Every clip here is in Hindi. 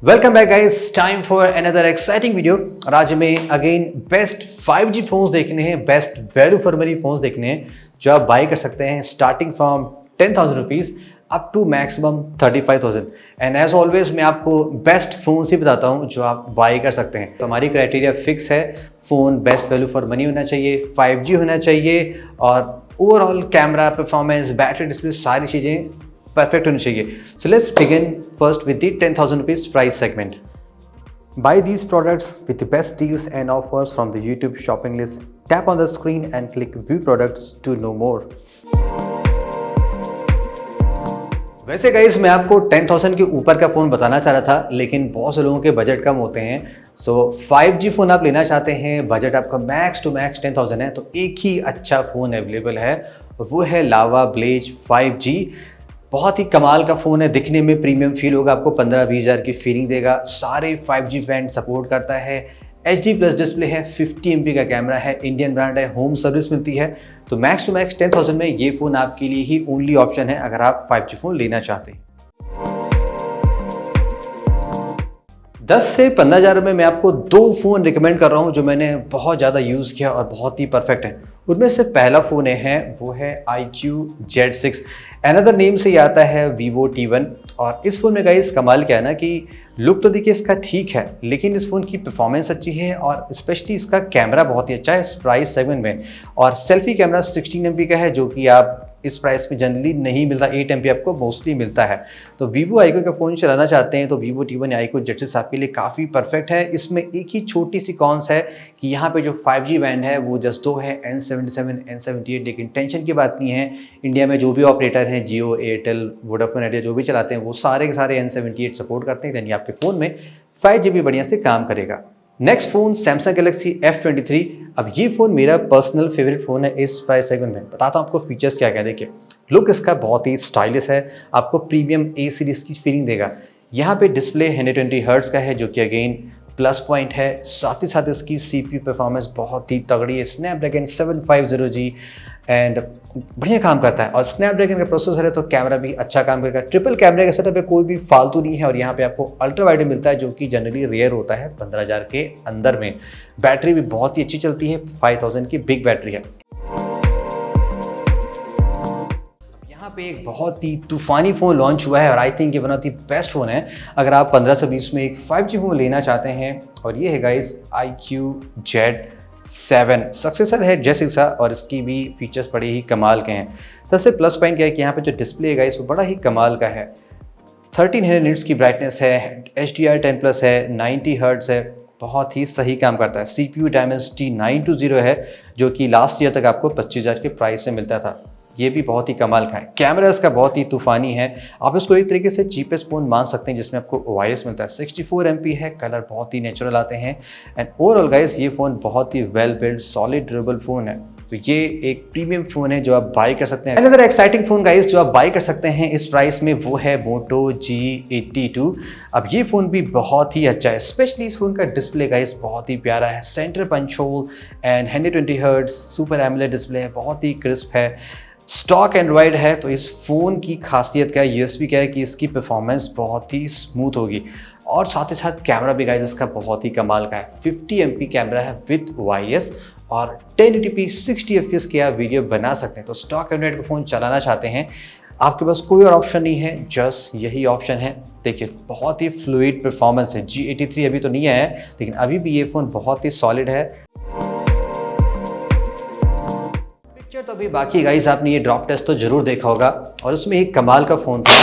Welcome back guys, time for another exciting video. और आज हमें अगेन बेस्ट 5G फोन्स देखने हैं, best value for money phones देखने हैं जो आप बाई कर सकते हैं starting from 10,000 rupees up to maximum 35,000। And as always मैं आपको बेस्ट फोन्स ही बताता हूं जो आप बाई कर सकते हैं। तो हमारी क्राइटेरिया फिक्स है, phone best value for money होना चाहिए, 5G होना चाहिए और overall camera performance, battery, display सारी चीज़ें perfect होनी चाहिए। So let's begin first with the 10,000 rupees price segment. Buy these products with the best deals and offers from the YouTube shopping list. Tap on the screen and click view products to know more. वैसे गाइस मैं आपको 10,000 के ऊपर का फ़ोन बताना चाह रहा था, लेकिन बहुत से लोगों के बजट कम होते हैं। सो 5G फ़ोन आप लेना चाहते हैं, बजट आपका मैक्स टू मैक्स 10,000 है, तो एक ही अच्छा फ़ोन अवेलेबल है, वो है लावा ब्लेज 5G। बहुत ही कमाल का फ़ोन है, दिखने में प्रीमियम फील होगा, आपको 15-20 हज़ार की फीलिंग देगा। सारे 5G बैंड सपोर्ट करता है, HD प्लस डिस्प्ले है, 50 MP का कैमरा है, इंडियन ब्रांड है, होम सर्विस मिलती है। तो मैक्स टू मैक्स 10,000 में ये फ़ोन आपके लिए ही ओनली ऑप्शन है अगर आप 5G फ़ोन लेना चाहते हैं। 10 से 15 हज़ार में मैं आपको दो फ़ोन रिकमेंड कर रहा हूँ जो मैंने बहुत ज़्यादा यूज़ किया और बहुत ही परफेक्ट है। उनमें से पहला फ़ोन है वो है iQOO Z6, अनदर नेम से ये आता है Vivo T1। और इस फ़ोन में गाइस कमाल क्या है ना कि लुक तो देखिए इसका ठीक है, लेकिन इस फ़ोन की परफॉर्मेंस अच्छी है और स्पेशली इसका कैमरा बहुत ही अच्छा है इस प्राइस सेगमेंट में। और सेल्फी कैमरा 16 MP का है जो कि आप इस प्राइस में जनरली नहीं मिलता, 8 MP आपको मोस्टली मिलता है। तो Vivo iQOO का फ़ोन चलाना चाहते हैं तो Vivo T1 या iQOO Z6 आपके लिए काफ़ी परफेक्ट है। इसमें एक ही छोटी सी कॉन्स है कि यहाँ पे जो 5G बैंड है वो जस्ट दो है, N77, N78, लेकिन टेंशन की बात नहीं है। इंडिया में जो भी ऑपरेटर हैं, जियो, एयरटेल, वोडाफोन आइडिया जो भी चलाते हैं वो सारे के सारे N78 सपोर्ट करते हैं, यानी आपके फ़ोन में 5G बढ़िया से काम करेगा। Next phone Samsung Galaxy F23। अब ये फ़ोन मेरा पर्सनल फेवरेट फ़ोन है इस प्राइस सेगमेंट में। बताता हूँ आपको फीचर्स क्या क्या। देखिए, लुक इसका बहुत ही स्टाइलिश है, आपको प्रीमियम A सीरीज़ की फीलिंग देगा। यहाँ पे डिस्प्ले 120 हर्ट्ज़ का है जो कि अगेन प्लस पॉइंट है। साथ ही साथ इसकी CPU परफॉर्मेंस बहुत ही तगड़ी है, स्नैपड्रैगन 750G एंड बढ़िया काम करता है। और स्नैपड्रैगन का प्रोसेसर है तो कैमरा भी अच्छा काम करेगा। ट्रिपल कैमरे का सेटअप है, कोई भी फालतू नहीं है। और यहाँ पे आपको अल्ट्रा वाइड मिलता है जो कि जनरली रेयर होता है 15,000 के अंदर में। बैटरी भी बहुत ही अच्छी चलती है, 5000 की बिग बैटरी है। यहाँ पे एक बहुत ही तूफानी फ़ोन लॉन्च हुआ है और आई थिंक ये one of the best phone है अगर आप 15 से 20 में एक 5G फ़ोन लेना चाहते हैं। और ये है गाइस iQOO Z7, सक्सेसर है Z6 का और इसकी भी फीचर्स बड़े ही कमाल के हैं। सबसे प्लस पॉइंट क्या है कि यहाँ पे जो डिस्प्ले है गाइस वो बड़ा ही कमाल का है। 1300 निट्स की ब्राइटनेस है, HDR10+ है, 90 हर्ट्ज़ है, बहुत ही सही काम करता है। CPU Dimensity 920 है जो कि लास्ट ईयर तक आपको 25,000 के प्राइस से मिलता था। ये भी बहुत ही कमाल का है। कैमरा इसका बहुत ही तूफानी है, आप इसको एक तरीके से चीपेस्ट फ़ोन मान सकते हैं जिसमें आपको OIS मिलता है। 64 MP है, कलर बहुत ही नेचुरल आते हैं। एंड ओवरऑल गाइस ये फ़ोन बहुत ही well build, solid, durable phone है। तो ये एक प्रीमियम फ़ोन है जो आप बाई कर सकते हैं। अनदर एक्साइटिंग फ़ोन गाइस जो आप बाई कर सकते हैं इस प्राइस में वो है Moto G82। अब ये फ़ोन भी बहुत ही अच्छा है, स्पेशली इस फ़ोन का डिस्प्ले गाइस बहुत ही प्यारा है। Center punch hole and 120 hertz super AMOLED display है, बहुत ही क्रिस्प है। स्टॉक एंड्रॉयड है। तो इस फ़ोन की खासियत क्या है, USP क्या है कि इसकी परफॉर्मेंस बहुत ही स्मूथ होगी। और साथ ही साथ कैमरा भी गाइस इसका बहुत ही कमाल का है। 50 MP कैमरा है विद OIS और 1080p 60 FPS की आप वीडियो बना सकते हैं। तो स्टॉक एंड्रॉयड का फ़ोन चलाना चाहते हैं, आपके पास कोई और ऑप्शन नहीं है, जस्ट यही ऑप्शन है। देखिए बहुत ही फ्लूइड परफॉर्मेंस है। G83 अभी तो नहीं आया है, लेकिन अभी भी ये फ़ोन बहुत ही सॉलिड है। तो अभी बाकी गाइस आपने ये ड्रॉप टेस्ट तो जरूर देखा होगा और उसमें एक कमाल का फ़ोन था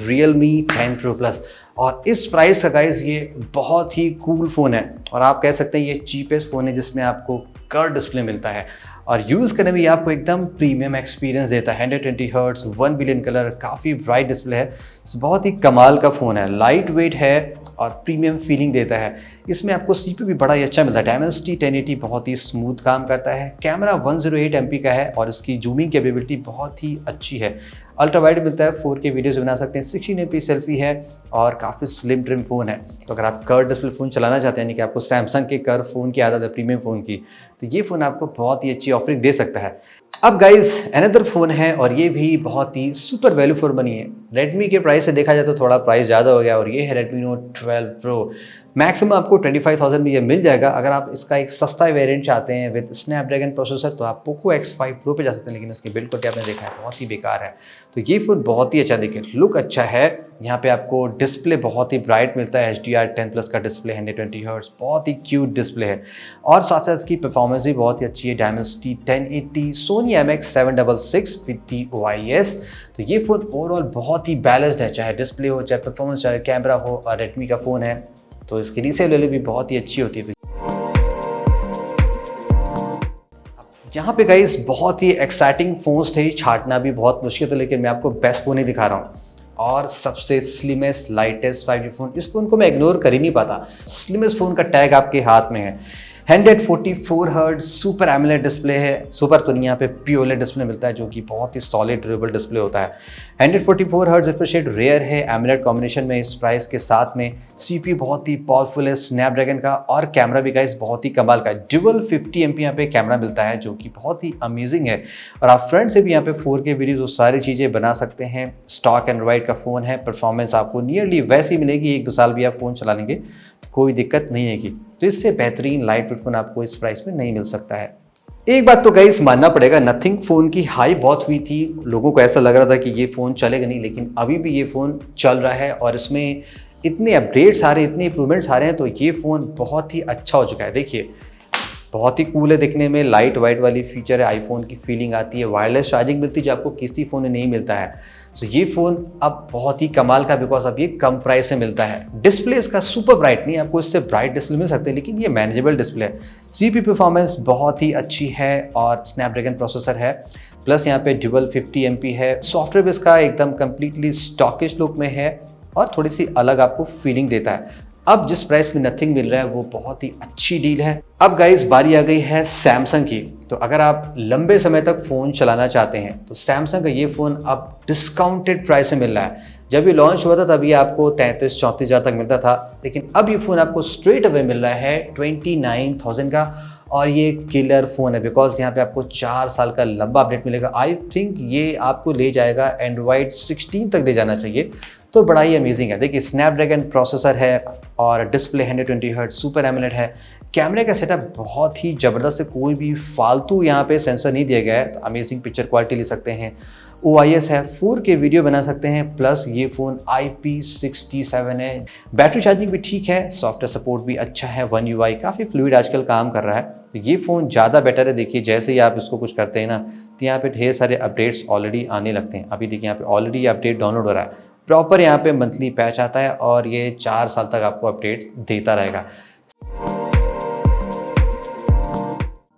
Realme 10 Pro Plus। और इस प्राइस का गाइस ये बहुत ही कूल फ़ोन है और आप कह सकते हैं ये चीपेस्ट फ़ोन है जिसमें आपको कर्व डिस्प्ले मिलता है और यूज़ करने में ये आपको एकदम प्रीमियम एक्सपीरियंस देता है। 120 हर्ट्ज़, 1 बिलियन कलर, काफ़ी ब्राइट डिस्प्ले है। तो बहुत ही कमाल का फ़ोन है, लाइट वेट है और प्रीमियम फीलिंग देता है। इसमें आपको CPU भी बड़ा ही अच्छा मिलता है। Dimensity 1080 बहुत ही स्मूथ काम करता है। कैमरा 108 MP का है और इसकी जूमिंग कैपेबिलिटी बहुत ही अच्छी है। अल्ट्रा वाइड मिलता है, 4K वीडियोस बना सकते हैं। 16 MP सेल्फी है और काफ़ी स्लिम ट्रिम फ़ोन है। तो अगर आप कर्व डिस्प्ले फ़ोन चलाना चाहते हैं, यानी कि आपको सैमसंग के कर्व फ़ोन की आदत है, प्रीमियम फ़ोन की, तो ये फ़ोन आपको बहुत ही अच्छी ऑफरिंग दे सकता है। अब गाइज अनदर फ़ोन है और ये भी बहुत ही सुपर वैल्यू फॉर मनी है। रेडमी के प्राइस से देखा जाए तो थोड़ा प्राइस ज़्यादा हो गया और ये है रेडमी नोट 12 प्रो। मैक्सिमम आपको 25,000 में ये मिल जाएगा। अगर आप इसका एक सस्ता वेरिएंट चाहते हैं विद स्नैपड्रैगन प्रोसेसर तो आप पोको X5 प्रो पे जा सकते हैं, लेकिन उसकी बिल्ड क्वालिटी आपने देखा है बहुत ही बेकार है। तो ये फ़ोन बहुत ही अच्छा देखिए, लुक अच्छा है। यहाँ पे आपको डिस्प्ले बहुत ही ब्राइट मिलता है, HDR10+ का डिस्प्ले, 120 हर्ट्ज, बहुत ही क्यूट डिस्प्ले है और साथ साथ इसकी परफॉर्मेंस भी बहुत ही अच्छी है। Dimensity 1080, Sony IMX766 with the OIS। तो ये फ़ोन ओवरऑल बहुत ही बैलेंस्ड है, चाहे डिस्प्ले हो, चाहे परफॉर्मेंस, चाहे कैमरा हो, और रेडमी का फ़ोन है तो इसकी रीसेल वैल्यू भी बहुत ही अच्छी होती है। यहाँ पे गाइस बहुत ही एक्साइटिंग फ़ोन्स थे, छांटना भी बहुत मुश्किल था, लेकिन मैं आपको बेस्ट फ़ोन ही दिखा रहा हूँ और सबसे स्लिमेस्ट लाइटेस्ट 5G फ़ोन। इस फ़ोन को मैं इग्नोर कर ही नहीं पाता। स्लिमेस्ट फ़ोन का टैग आपके हाथ में है। 144 हर्ट्ज सुपर एमोलेड डिस्प्ले है। सुपर तो नहीं, यहाँ पे POLED डिस्प्ले मिलता है जो कि बहुत ही सॉलिड ड्यूरेबल डिस्प्ले होता है। 144 हर्ट्ज रिफ्रेश रेट रेयर है एमोलेड कॉम्बिनेशन में इस प्राइस के साथ में। CPU बहुत ही पावरफुल है स्नैपड्रैगन का, और कैमरा भी गाइस बहुत ही कमाल का है। ड्यूअल 50 MP यहाँ पे कैमरा मिलता है जो कि बहुत ही अमेजिंग है, और आप फ्रंट से भी यहाँ पे 4K वीडियोज वो सारी चीज़ें बना सकते हैं। स्टॉक एंड्रॉइड का फ़ोन है, परफॉर्मेंस आपको नियरली वैसी मिलेगी, 1-2 साल भी आप फ़ोन चला लेंगे तो कोई दिक्कत नहीं है। तो इससे बेहतरीन लाइट वेट फ़ोन आपको इस प्राइस में नहीं मिल सकता है। एक बात तो गाइस मानना पड़ेगा, नथिंग फ़ोन की हाइप बहुत हुई थी, लोगों को ऐसा लग रहा था कि ये फ़ोन चलेगा नहीं, लेकिन अभी भी ये फ़ोन चल रहा है और इसमें इतने अपडेट्स आ रहे हैं, इतने इंप्रूवमेंट्स आ रहे हैं, तो ये फ़ोन बहुत ही अच्छा हो चुका है। देखिए बहुत ही कूल है दिखने में, लाइट वाइट वाली फीचर है, आईफोन की फीलिंग आती है, वायरलेस चार्जिंग मिलती है जो आपको किसी फ़ोन में नहीं मिलता है। तो ये फ़ोन अब बहुत ही कमाल का, बिकॉज अब ये कम प्राइस में मिलता है। डिस्प्ले इसका सुपर ब्राइट नहीं, आपको इससे ब्राइट डिस्प्ले मिल सकते हैं, लेकिन ये मैनेजेबल डिस्प्ले है। CPU परफॉर्मेंस बहुत ही अच्छी है और स्नैपड्रैगन प्रोसेसर है, प्लस यहाँ पे ड्यूअल 50 MP है। सॉफ्टवेयर भी इसका एकदम कम्प्लीटली स्टॉकिश लुक में है और थोड़ी सी अलग आपको फीलिंग देता है। अब जिस प्राइस में नथिंग मिल रहा है वो बहुत ही अच्छी डील है। अब गाइस बारी आ गई है सैमसंग की। तो अगर आप लंबे समय तक फ़ोन चलाना चाहते हैं तो सैमसंग का ये फ़ोन अब डिस्काउंटेड प्राइस में मिल रहा है। जब ये लॉन्च हुआ था तब ये आपको 33-34 हज़ार तक मिलता था, लेकिन अब ये फ़ोन आपको स्ट्रेट अवे मिल रहा है 29,000 का, और ये किलर फ़ोन है बिकॉज यहाँ पे आपको 4 साल का लंबा अपडेट मिलेगा। आई थिंक ये आपको ले जाएगा एंड्रॉयड 16 तक ले जाना चाहिए, तो बड़ा ही अमेजिंग है। देखिए स्नैपड्रैगन प्रोसेसर है और डिस्प्ले 120 हर्ट्ज सुपर एमोलेड है। कैमरे का सेटअप बहुत ही ज़बरदस्त है, कोई भी फालतू यहाँ पे सेंसर नहीं दिया गया है, तो अमेजिंग पिक्चर क्वालिटी ले सकते हैं। OIS है, 4K वीडियो बना सकते हैं, प्लस ये फ़ोन IP67 है। बैटरी चार्जिंग भी ठीक है, सॉफ्टवेयर सपोर्ट भी अच्छा है, One UI काफ़ी फ्लूइड आजकल काम कर रहा है, तो ये फ़ोन ज़्यादा बेटर है। देखिए जैसे ही आप इसको कुछ करते हैं ना तो यहाँ पे ढेर सारे अपडेट्स ऑलरेडी आने लगते हैं। अभी देखिए यहाँ पे ऑलरेडी अपडेट डाउनलोड हो रहा है, प्रॉपर यहाँ पे मंथली पैच आता है और ये 4 साल तक आपको अपडेट देता रहेगा।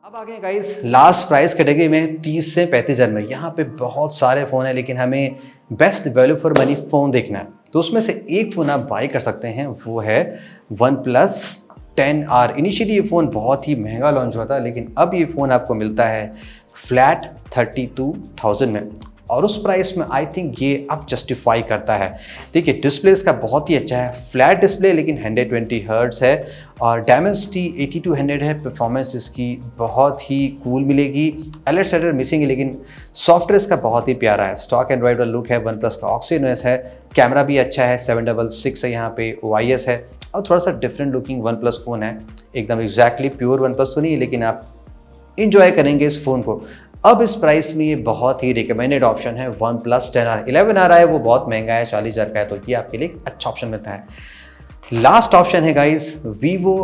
अब आ गए गाइस लास्ट प्राइस कैटेगरी में 30 से 35 हज़ार में। यहाँ पे बहुत सारे फ़ोन हैं, लेकिन हमें best value for money phone देखना है, तो उसमें से एक फ़ोन आप बाई कर सकते हैं, वो है OnePlus 10R। इनिशियली ये फ़ोन बहुत ही महंगा लॉन्च हुआ था, लेकिन अब ये फ़ोन आपको मिलता है फ्लैट 32,000 में, और उस प्राइस में आई थिंक ये अब जस्टिफाई करता है। देखिए डिस्प्ले इसका बहुत ही अच्छा है, फ्लैट डिस्प्ले लेकिन 120 हर्ट्ज है और Dimensity 8200 है। परफॉर्मेंस इसकी बहुत ही कूल मिलेगी, अलर्ट सेटर मिसिंग है लेकिन सॉफ्टवेयर इसका बहुत ही प्यारा है। स्टॉक एंड्रॉइड वाला लुक है, OnePlus का OxygenOS है, कैमरा भी अच्छा है, 766 है, यहाँ पे OIS है, और थोड़ा सा डिफरेंट लुकिंग OnePlus फ़ोन है। एकदम एग्जैक्टली प्योर OnePlus तो नहीं है, लेकिन आप इंजॉय करेंगे इस फ़ोन को। अब इस प्राइस में ये बहुत ही रिकमेंडेड ऑप्शन है OnePlus 10R। 11R है वो बहुत महंगा है, 40 हज़ार का है, तो ये आपके लिए अच्छा ऑप्शन मिलता है। लास्ट ऑप्शन है गाइस Vivo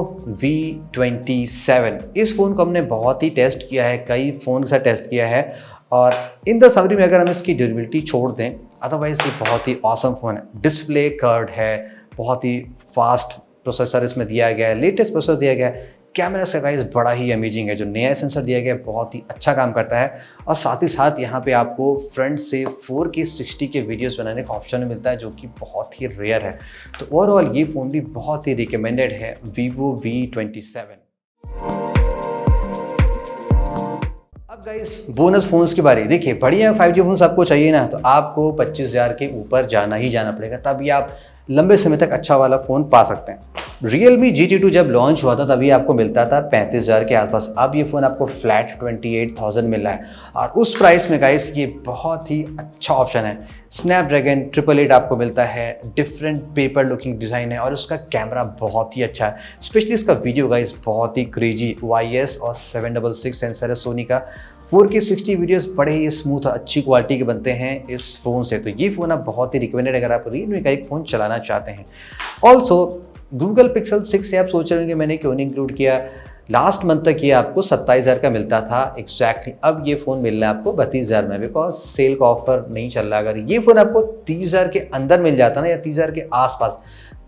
V27। इस फ़ोन को हमने बहुत ही टेस्ट किया है, कई फ़ोन के साथ टेस्ट किया है, और इन द समरी में अगर हम इसकी ड्यूरेबिलिटी छोड़ दें, अदरवाइज ये बहुत ही ऑसम फ़ोन है। डिस्प्ले कर्व्ड है, बहुत ही फास्ट प्रोसेसर इसमें दिया गया है, लेटेस्ट प्रोसेसर दिया गया है। कैमरा से गाइस बड़ा ही अमेजिंग है, जो नया सेंसर दिया गया है बहुत ही अच्छा काम करता है, और साथ ही साथ यहाँ पे आपको फ्रंट से 4K 60 के वीडियोस बनाने का ऑप्शन मिलता है, जो कि बहुत ही रेयर है। तो ओवरऑल ये फ़ोन भी बहुत ही रिकमेंडेड है, Vivo V27। अब गाइस बोनस फोन्स की बारी। देखिए बढ़िया 5G फोन्स आपको चाहिए ना, तो आपको 25 हज़ार के ऊपर जाना ही जाना पड़ेगा, तभी आप लंबे समय तक अच्छा वाला फ़ोन पा सकते हैं। Realme GT2 जब लॉन्च हुआ था तभी आपको मिलता था 35,000 के आसपास। अब ये फ़ोन आपको फ्लैट 28,000 मिल रहा है और उस प्राइस में गाइस ये बहुत ही अच्छा ऑप्शन है। स्नैपड्रैगन 888 आपको मिलता है, डिफरेंट पेपर लुकिंग डिज़ाइन है और उसका कैमरा बहुत ही अच्छा है। स्पेशली इसका वीडियो गाइस बहुत ही क्रेजी YS और 766 सेंसर है सोनी का। 4K 60 वीडियोस बड़े ही स्मूथ और अच्छी क्वालिटी के बनते हैं इस फ़ोन से। तो ये फ़ोन आप बहुत ही रिकमेंडेड अगर आप Realme का एक फ़ोन चलाना चाहते हैं। ऑल्सो गूगल पिक्सल 6 से आप सोच रहे होंगे मैंने क्यों नहीं इंक्लूड किया। लास्ट मंथ तक ये आपको 27,000 का मिलता था एग्जैक्टली। अब ये फ़ोन मिल रहा है आपको 32,000 में, बिकॉज सेल का ऑफर नहीं चल रहा। अगर ये फ़ोन आपको 30,000 के अंदर मिल जाता ना या 30,000 के आसपास,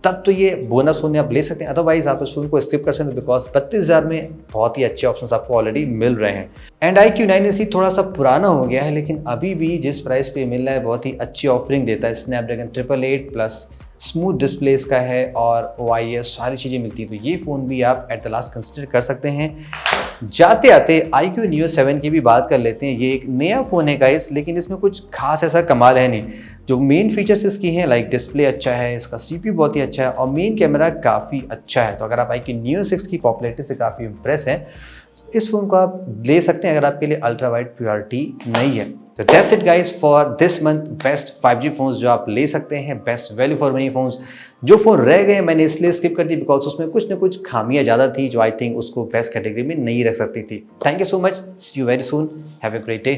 तब तो ये बोनस फ़ोन आप ले सकते हैं। अदरवाइज आप इस फ़ोन को स्किप कर सकते हैं, बिकॉज 32,000 में बहुत ही अच्छे ऑप्शंस आपको ऑलरेडी मिल रहे हैं। एंड iQOO 9 थोड़ा सा पुराना हो गया है, लेकिन अभी भी जिस प्राइस पे मिल रहा है बहुत ही अच्छी ऑफरिंग देता है। स्नैपड्रैगन 888 प्लस स्मूथ डिस्प्ले इसका है और OIS सारी चीज़ें मिलती हैं। तो ये फ़ोन भी आप एट द लास्ट कंसिडर कर सकते हैं। जाते आते iQOO Neo 7 की भी बात कर लेते हैं। ये एक नया फ़ोन है गाइस, लेकिन इसमें कुछ खास ऐसा कमाल है नहीं। जो मेन फीचर्स इसकी हैं, लाइक डिस्प्ले अच्छा है, इसका CPU बहुत ही अच्छा है और मेन कैमरा काफ़ी अच्छा है। तो अगर आप iQOO Neo 6 की पॉपुलैरिटी से काफ़ी इंप्रेस हैं, इस फ़ोन को आप ले सकते हैं अगर आपके लिए अल्ट्रा वाइड प्रायोरिटी नहीं है। तो that's it guys for this month best 5G phones जो आप ले सकते हैं, best value for money phones. जो फ़ोन रह गए मैंने इसलिए स्किप कर दी बिकॉज उसमें कुछ ना कुछ खामियां ज़्यादा थी जो आई थिंक उसको बेस्ट कैटेगरी में नहीं रख सकती थी। Thank you so much, see you very soon, have a great day.